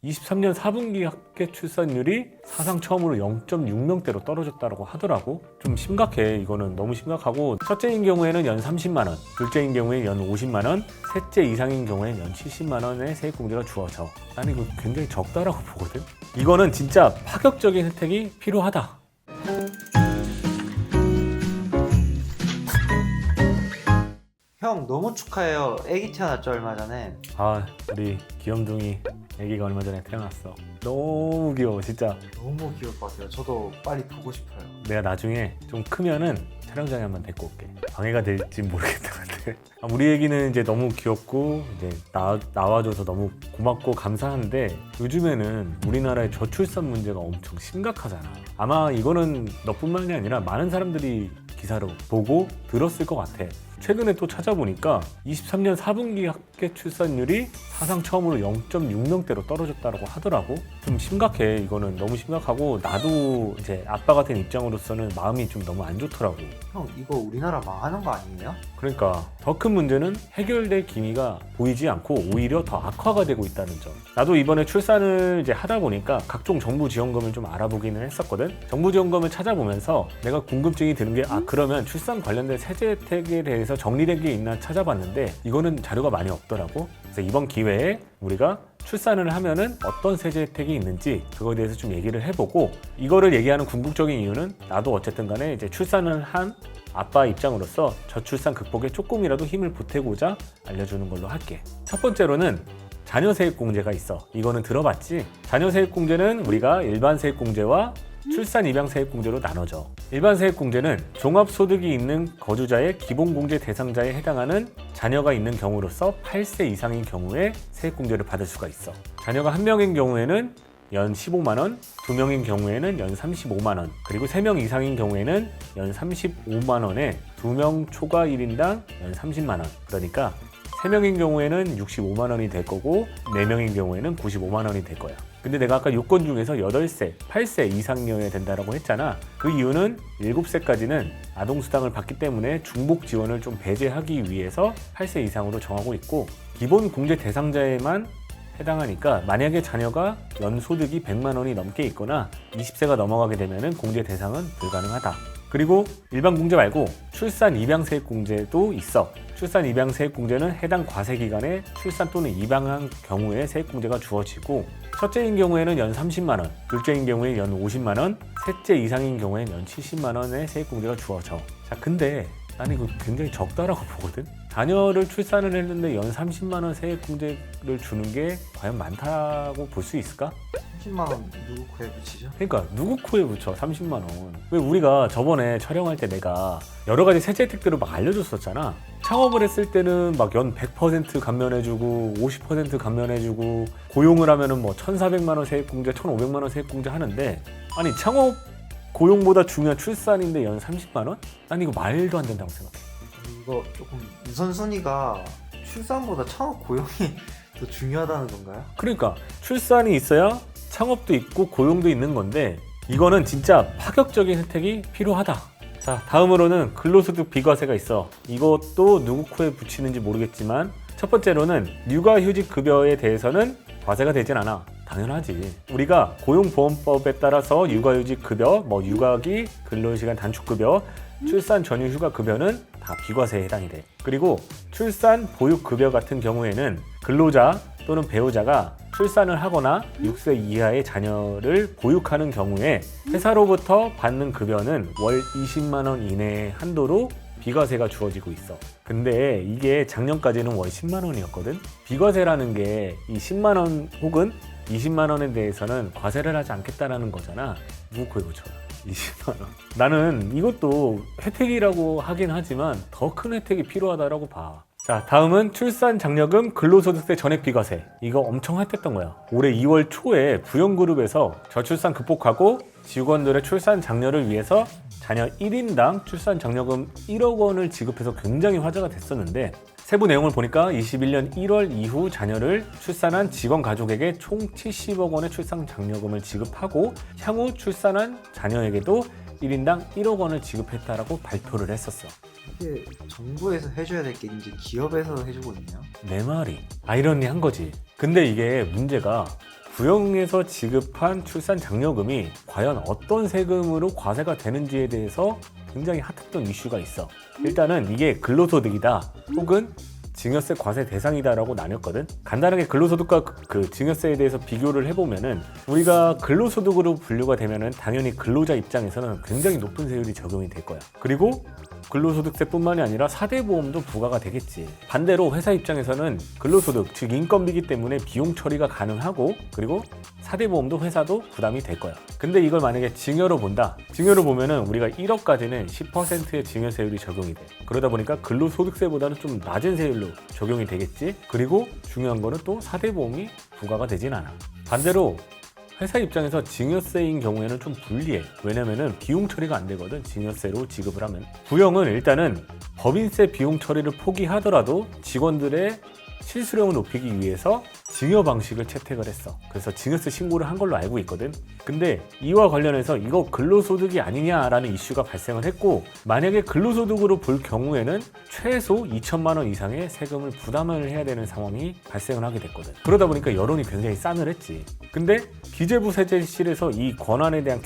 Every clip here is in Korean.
23년 4분기 합계 출산율이 사상 처음으로 0.6명대로 떨어졌다고 하더라고. 좀 심각해. 이거는 너무 심각하고, 첫째인 경우에는 연 30만 원, 둘째인 경우에 연 50만 원, 셋째 이상인 경우에 연 70만 원의 세액공제가 주어져. 난 이거 굉장히 적다라고 보거든. 이거는 진짜 파격적인 혜택이 필요하다. 형 너무 축하해요. 애기 태어났죠 얼마 전에. 우리 귀염둥이 애기가 얼마 전에 태어났어. 너무 귀여워 진짜. 너무 귀여울 것 같아요. 저도 빨리 보고 싶어요. 내가 나중에 좀 크면은 촬영장에 한번 데리고 올게. 방해가 될지 모르겠다 근데 우리 애기는 이제 너무 귀엽고 이제 나와줘서 너무 고맙고 감사한데, 요즘에는 우리나라의 저출산 문제가 엄청 심각하잖아. 아마 이거는 너뿐만이 아니라 많은 사람들이 기사로 보고 들었을 것 같아. 최근에 또 찾아보니까 23년 4분기 합계 출산율이 사상 처음으로 0.6명대로 떨어졌다고 하더라고. 좀 심각해. 이거는 너무 심각하고, 나도 이제 아빠 같은 입장으로서는 마음이 좀 너무 안 좋더라고. 형 이거 우리나라 망하는 거 아니에요? 그러니까 더 큰 문제는 해결될 기미가 보이지 않고 오히려 더 악화가 되고 있다는 점. 나도 이번에 출산을 이제 하다 보니까 각종 정부 지원금을 좀 알아보기는 했었거든. 정부 지원금을 찾아보면서 내가 궁금증이 드는 게, 그러면 출산 관련된 세제 혜택에 대해서 정리된 게 있나 찾아봤는데 이거는 자료가 많이 없더라고. 그래서 이번 기회에 우리가 출산을 하면은 어떤 세제 혜택이 있는지 그거에 대해서 좀 얘기를 해보고, 이거를 얘기하는 궁극적인 이유는 나도 어쨌든 간에 이제 출산을 한 아빠 입장으로서 저출산 극복에 조금이라도 힘을 보태고자 알려주는 걸로 할게. 첫 번째로는 자녀세액공제가 있어. 이거는 들어봤지? 자녀세액공제는 우리가 일반세액공제와 출산입양세액공제로 나눠져. 일반세액공제는 종합소득이 있는 거주자의 기본공제 대상자에 해당하는 자녀가 있는 경우로서 8세 이상인 경우에 세액공제를 받을 수가 있어. 자녀가 1명인 경우에는 연 15만 원, 2명인 경우에는 연 35만 원, 그리고 3명 이상인 경우에는 연 35만 원에 2명 초과 1인당 연 30만 원. 그러니까 3명인 경우에는 65만 원이 될 거고 4명인 경우에는 95만 원이 될 거야. 근데 내가 아까 요건 중에서 8세, 8세 이상이어야 된다고 했잖아. 그 이유는 7세까지는 아동수당을 받기 때문에 중복 지원을 좀 배제하기 위해서 8세 이상으로 정하고 있고, 기본 공제 대상자에만 해당하니까 만약에 자녀가 연소득이 100만 원이 넘게 있거나 20세가 넘어가게 되면 공제 대상은 불가능하다. 그리고 일반 공제 말고 출산 입양 세액 공제도 있어. 출산 입양 세액 공제는 해당 과세 기간에 출산 또는 입양한 경우에 세액 공제가 주어지고, 첫째인 경우에는 연 30만 원, 둘째인 경우에 연 50만 원, 셋째 이상인 경우에는 연 70만 원의 세액 공제가 주어져. 자, 근데 나는 이거 굉장히 적다라고 보거든. 자녀를 출산을 했는데 연 30만 원 세액 공제를 주는 게 과연 많다고 볼 수 있을까? 30만 원 누구 코에 붙이죠? 그러니까 누구 코에 붙여 30만 원. 왜 우리가 저번에 촬영할 때 내가 여러 가지 세제 혜택들을 막 알려줬었잖아. 창업을 했을 때는 막 연 100% 감면해주고 50% 감면해주고, 고용을 하면은 뭐 1,400만 원 세액 공제, 1,500만 원 세액 공제 하는데, 아니 창업 고용보다 중요한 출산인데 연 30만 원? 난 이거 말도 안 된다고 생각해. 이거 조금 우선순위가 출산보다 창업 고용이 더 중요하다는 건가요? 그러니까 출산이 있어야 창업도 있고 고용도 있는 건데, 이거는 진짜 파격적인 혜택이 필요하다. 자, 다음으로는 근로소득 비과세가 있어. 이것도 누구 코에 붙이는지 모르겠지만, 첫 번째로는 육아휴직 급여에 대해서는 과세가 되진 않아. 당연하지. 우리가 고용보험법에 따라서 육아휴직 급여, 육아기, 근로시간 단축급여, 출산 전후 휴가 급여는 다 비과세에 해당이 돼. 그리고 출산 보육 급여 같은 경우에는 근로자 또는 배우자가 출산을 하거나 6세 이하의 자녀를 보육하는 경우에 회사로부터 받는 급여는 월 20만 원 이내의 한도로 비과세가 주어지고 있어. 근데 이게 작년까지는 월 10만 원이었거든. 비과세라는 게 이 10만 원 혹은 20만 원에 대해서는 과세를 하지 않겠다라는 거잖아. 누구 코에 붙여? 20만 원. 나는 이것도 혜택이라고 하긴 하지만 더 큰 혜택이 필요하다라고 봐. 자, 다음은 출산 장려금 근로소득세 전액 비과세. 이거 엄청 핫했던 거야. 올해 2월 초에 부영그룹에서 저출산 극복하고 직원들의 출산 장려를 위해서 자녀 1인당 출산 장려금 1억 원을 지급해서 굉장히 화제가 됐었는데, 세부 내용을 보니까 21년 1월 이후 자녀를 출산한 직원 가족에게 총 70억 원의 출산 장려금을 지급하고, 향후 출산한 자녀에게도 1인당 1억 원을 지급했다라고 발표를 했었어. 이게 정부에서 해줘야 될 게 이제 기업에서 해주고 있네요. 내 말이 아이러니한 거지. 근데 이게 문제가 부영에서 지급한 출산 장려금이 과연 어떤 세금으로 과세가 되는지에 대해서 굉장히 핫했던 이슈가 있어. 일단은 이게 근로소득이다 혹은 증여세 과세 대상이다라고 나뉘었거든. 간단하게 근로소득과 그 증여세에 대해서 비교를 해보면은 우리가 근로소득으로 분류가 되면은 당연히 근로자 입장에서는 굉장히 높은 세율이 적용이 될 거야. 그리고 근로소득세뿐만이 아니라 4대 보험도 부과가 되겠지. 반대로 회사 입장에서는 근로소득, 즉 인건비이기 때문에 비용 처리가 가능하고 그리고 4대 보험도 회사도 부담이 될 거야. 근데 이걸 만약에 증여로 본다. 증여로 보면은 우리가 1억까지는 10%의 증여세율이 적용이 돼. 그러다 보니까 근로소득세보다는 좀 낮은 세율로 적용이 되겠지. 그리고 중요한 거는 또 4대 보험이 부과가 되진 않아. 반대로 회사 입장에서 증여세인 경우에는 좀 불리해. 왜냐면은 비용 처리가 안 되거든. 증여세로 지급을 하면. 부영은 일단은 법인세 비용 처리를 포기하더라도 직원들의 실수령을 높이기 위해서 증여 방식을 채택을 했어. 그래서 증여세 신고를 한 걸로 알고 있거든. 근데 이와 관련해서 이거 근로소득이 아니냐라는 이슈가 발생을 했고, 만약에 근로소득으로 볼 경우에는 최소 2천만 원 이상의 세금을 부담을 해야 되는 상황이 발생을 하게 됐거든. 그러다 보니까 여론이 굉장히 싸늘했지. 근데 기재부 세제실에서 이 권한에 대한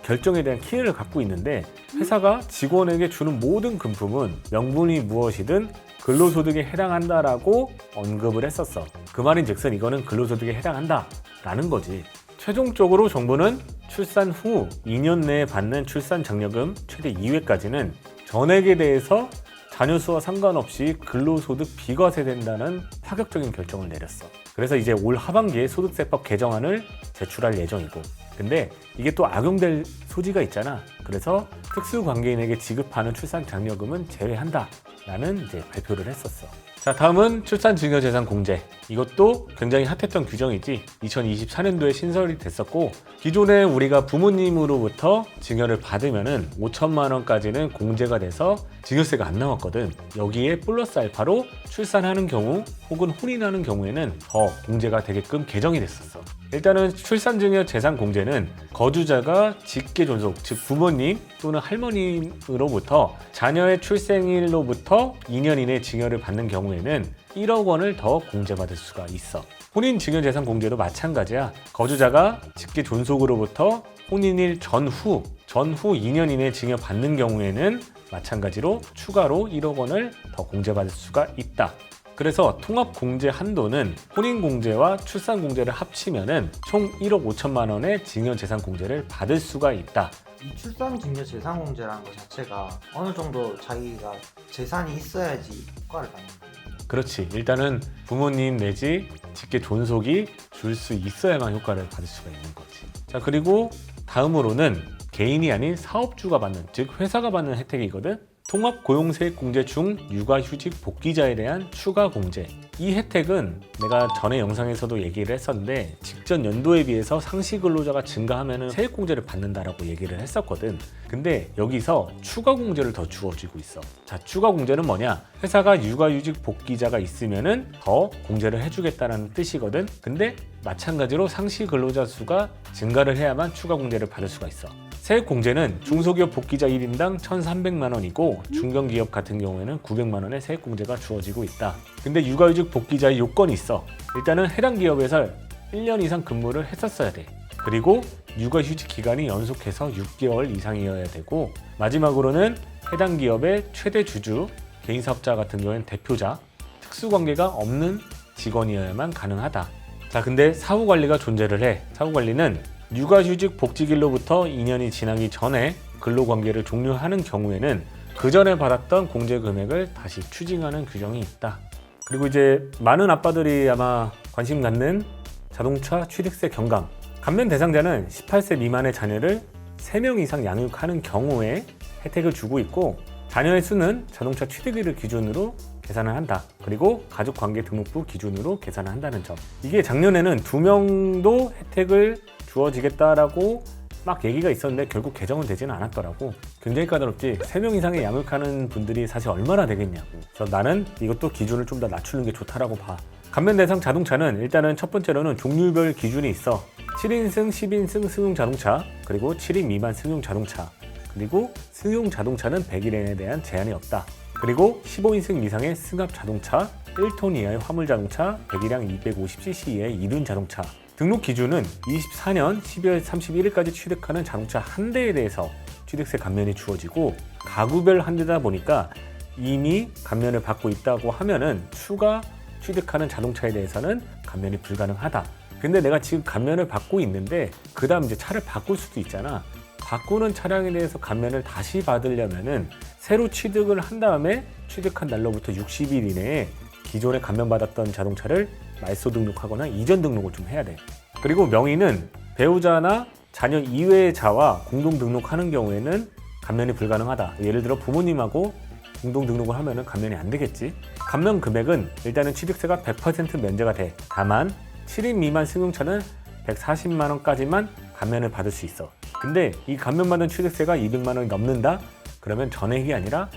결정에 대한 키를 갖고 있는데, 회사가 직원에게 주는 모든 금품은 명분이 무엇이든 근로소득에 해당한다라고 언급을 했었어. 그 말인즉슨 이거는 근로소득에 해당한다라는 거지. 최종적으로 정부는 출산 후 2년 내에 받는 출산장려금 최대 2회까지는 전액에 대해서 자녀 수와 상관없이 근로소득 비과세된다는 파격적인 결정을 내렸어. 그래서 이제 올 하반기에 소득세법 개정안을 제출할 예정이고, 근데 이게 또 악용될 소지가 있잖아. 그래서 특수관계인에게 지급하는 출산장려금은 제외한다 라는 이제 발표를 했었어. 자, 다음은 출산증여재산공제. 이것도 굉장히 핫했던 규정이지. 2024년도에 신설이 됐었고, 기존에 우리가 부모님으로부터 증여를 받으면은 5천만 원까지는 공제가 돼서 증여세가 안 나왔거든. 여기에 플러스 알파로 출산하는 경우 혹은 혼인하는 경우에는 더 공제가 되게끔 개정이 됐었어. 일단은 출산증여재산공제는 거주자가 직계존속, 즉 부모님 또는 할머님으로부터 자녀의 출생일로부터 2년 이내 증여를 받는 경우에는 1억 원을 더 공제받을 수가 있어. 혼인증여재산공제도 마찬가지야. 거주자가 직계존속으로부터 혼인일 전후 2년 이내 증여받는 경우에는 마찬가지로 추가로 1억 원을 더 공제받을 수가 있다. 그래서 통합공제 한도는 혼인공제와 출산공제를 합치면은 총 1억 5천만 원의 증여재산공제를 받을 수가 있다. 이 출산증여재산공제라는 것 자체가 어느 정도 자기가 재산이 있어야지 효과를 받는 거예요. 그렇지. 일단은 부모님 내지 직계 존속이 줄 수 있어야만 효과를 받을 수가 있는 거지. 자, 그리고 다음으로는 개인이 아닌 사업주가 받는, 즉 회사가 받는 혜택이거든. 통합고용세액공제 중 육아휴직 복귀자에 대한 추가 공제. 이 혜택은 내가 전에 영상에서도 얘기를 했었는데, 직전 연도에 비해서 상시 근로자가 증가하면 세액공제를 받는다라고 얘기를 했었거든. 근데 여기서 추가 공제를 더 주어지고 있어. 자, 추가 공제는 뭐냐? 회사가 육아휴직 복귀자가 있으면은 더 공제를 해주겠다는 뜻이거든. 근데 마찬가지로 상시 근로자 수가 증가를 해야만 추가 공제를 받을 수가 있어. 세액공제는 중소기업 복귀자 1인당 1,300만 원이고 중견기업 같은 경우에는 900만 원의 세액공제가 주어지고 있다. 근데 육아휴직 복귀자의 요건이 있어. 일단은 해당 기업에서 1년 이상 근무를 했었어야 돼. 그리고 육아휴직 기간이 연속해서 6개월 이상이어야 되고, 마지막으로는 해당 기업의 최대 주주, 개인사업자 같은 경우에는 대표자, 특수관계가 없는 직원이어야만 가능하다. 자, 근데 사후관리가 존재를 해. 사후관리는 육아휴직 복직일로부터 2년이 지나기 전에 근로관계를 종료하는 경우에는 그 전에 받았던 공제 금액을 다시 추징하는 규정이 있다. 그리고 이제 많은 아빠들이 아마 관심 갖는 자동차 취득세 경감. 감면 대상자는 18세 미만의 자녀를 3명 이상 양육하는 경우에 혜택을 주고 있고, 자녀의 수는 자동차 취득일을 기준으로 계산을 한다. 그리고 가족관계등록부 기준으로 계산을 한다는 점. 이게 작년에는 2명도 혜택을 주어지겠다라고 막 얘기가 있었는데 결국 개정은 되지는 않았더라고. 굉장히 까다롭지. 3명 이상의 양육하는 분들이 사실 얼마나 되겠냐고. 그래서 나는 이것도 기준을 좀 더 낮추는 게 좋다라고 봐. 감면 대상 자동차는 일단은 첫 번째로는 종류별 기준이 있어. 7인승, 10인승 승용 자동차, 그리고 7인 미만 승용 자동차, 그리고 승용 자동차는 100일에 대한 제한이 없다. 그리고 15인승 이상의 승합 자동차, 1톤 이하의 화물 자동차, 배기량 250cc 이하의 이륜 자동차 등록 기준은 24년 12월 31일까지 취득하는 자동차 한 대에 대해서 취득세 감면이 주어지고 가구별 한 대다 보니까 이미 감면을 받고 있다고 하면은 추가 취득하는 자동차에 대해서는 감면이 불가능하다. 근데 내가 지금 감면을 받고 있는데 그 다음 이제 차를 바꿀 수도 있잖아. 바꾸는 차량에 대해서 감면을 다시 받으려면은 새로 취득을 한 다음에 취득한 날로부터 60일 이내에 기존에 감면받았던 자동차를 말소 등록하거나 이전 등록을 좀 해야 돼. 그리고 명의는 배우자나 자녀 이외의 자와 공동 등록하는 경우에는 감면이 불가능하다. 예를 들어 부모님하고 공동 등록을 하면은 감면이 안 되겠지. 감면 금액은 일단은 취득세가 100% 면제가 돼. 다만 7인 미만 승용차는 140만 원까지만 감면을 받을 수 있어. 근데 이 감면받은 취득세가 200만 원이 넘는다? 그러면 전액이 아니라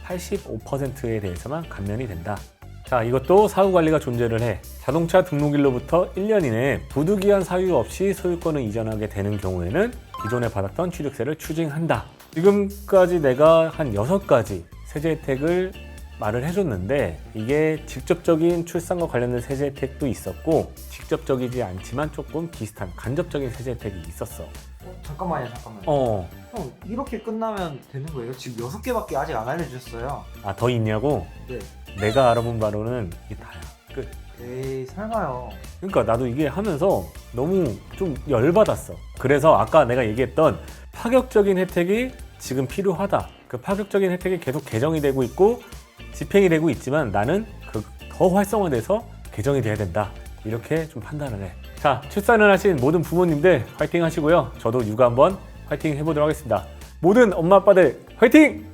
85%에 대해서만 감면이 된다. 자, 이것도 사후관리가 존재를 해. 자동차 등록일로부터 1년 이내에 부득이한 사유 없이 소유권을 이전하게 되는 경우에는 기존에 받았던 취득세를 추징한다. 지금까지 내가 한 6가지 세제 혜택을 말을 해줬는데 이게 직접적인 출산과 관련된 세제 혜택도 있었고 직접적이지 않지만 조금 비슷한 간접적인 세제 혜택이 있었어. 잠깐만요. 형, 이렇게 끝나면 되는 거예요? 지금 6개밖에 아직 안 알려주셨어요. 아, 더 있냐고? 네. 내가 알아본 바로는 이게 다야. 끝. 에이, 설마요. 그러니까 나도 이게 하면서 너무 좀 열받았어. 그래서 아까 내가 얘기했던 파격적인 혜택이 지금 필요하다. 그 파격적인 혜택이 계속 개정이 되고 있고 집행이 되고 있지만 나는 그 더 활성화돼서 개정이 돼야 된다. 이렇게 좀 판단을 해. 자, 출산을 하신 모든 부모님들 화이팅 하시고요. 저도 육아 한번 화이팅 해보도록 하겠습니다. 모든 엄마 아빠들 화이팅!